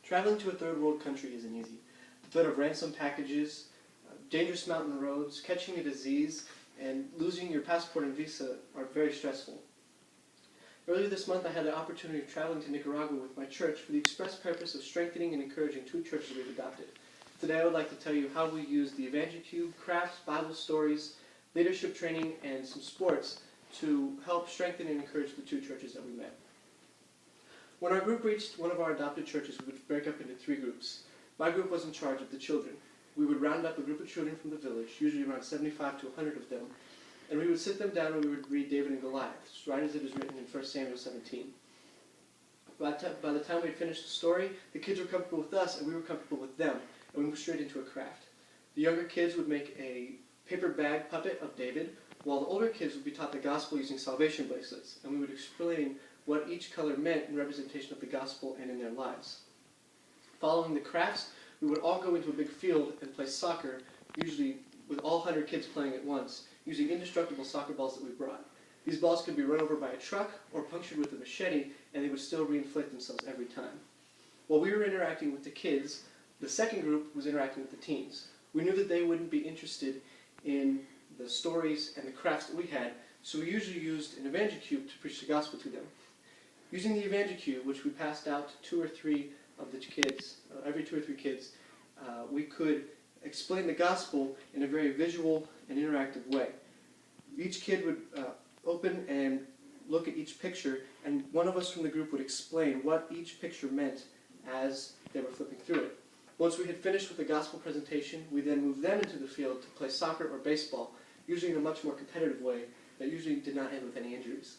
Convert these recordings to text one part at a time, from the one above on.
Traveling to a third world country isn't easy. The threat of ransom packages, dangerous mountain roads, catching a disease, and losing your passport and visa are very stressful. Earlier this month, I had the opportunity of traveling to Nicaragua with my church for the express purpose of strengthening and encouraging two churches we've adopted. Today, I would like to tell you how we use the EvangeCube, crafts, Bible stories, leadership training, and some sports to help strengthen and encourage the two churches that we met. When our group reached one of our adopted churches, we would break up into three groups. My group was in charge of the children. We would round up a group of children from the village, usually around 75 to 100 of them, and we would sit them down and we would read David and Goliath, right as it is written in 1 Samuel 17. By the time we had finished the story, the kids were comfortable with us and we were comfortable with them, and we moved straight into a craft. The younger kids would make a paper bag puppet of David, while the older kids would be taught the gospel using salvation bracelets, and we would explain what each color meant in representation of the gospel and in their lives. Following the crafts, we would all go into a big field and play soccer, usually with all 100 kids playing at once, using indestructible soccer balls that we brought. These balls could be run over by a truck or punctured with a machete, and they would still reinflict themselves every time. While we were interacting with the kids, the second group was interacting with the teens. We knew that they wouldn't be interested in the stories and the crafts that we had, so we usually used an EvangeCube to preach the gospel to them. Using the EvangeCube, which we passed out to 2 or 3 of the kids, every 2 or 3 kids, we could explain the gospel in a very visual and interactive way. Each kid would open and look at each picture, and one of us from the group would explain what each picture meant as they were flipping through it. Once we had finished with the gospel presentation, we then moved them into the field to play soccer or baseball, usually in a much more competitive way that usually did not end with any injuries.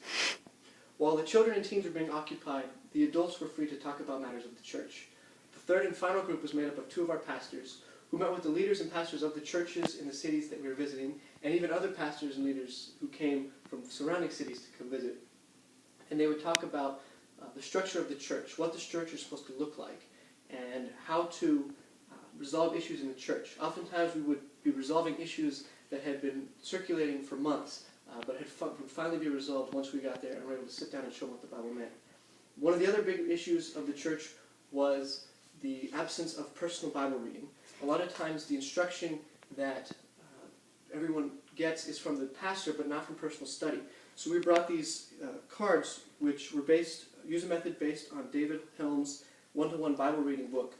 While the children and teens were being occupied, the adults were free to talk about matters of the church. The third and final group was made up of 2 of our pastors, who met with the leaders and pastors of the churches in the cities that we were visiting, and even other pastors and leaders who came from surrounding cities to come visit. And they would talk about the structure of the church, what the church is supposed to look like, and how to resolve issues in the church. Oftentimes we would be resolving issues that had been circulating for months, but would finally be resolved once we got there and were able to sit down and show them what the Bible meant. One of the other big issues of the church was the absence of personal Bible reading. A lot of times the instruction that everyone gets is from the pastor, but not from personal study. So we brought these cards, which were use a method based on David Helm's one-to-one Bible reading book,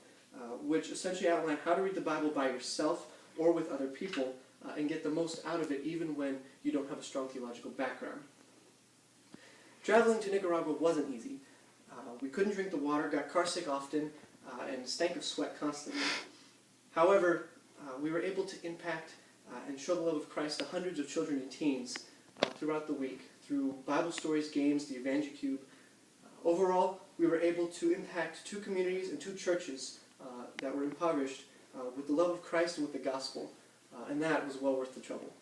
which essentially outlined how to read the Bible by yourself or with other people and get the most out of it even when you don't have a strong theological background. Traveling to Nicaragua wasn't easy. We couldn't drink the water, got carsick often, and stank of sweat constantly. However, we were able to impact and show the love of Christ to hundreds of children and teens throughout the week through Bible stories, games, the EvangeCube. Overall, we were able to impact 2 communities and 2 churches that were impoverished with the love of Christ and with the gospel, and that was well worth the trouble.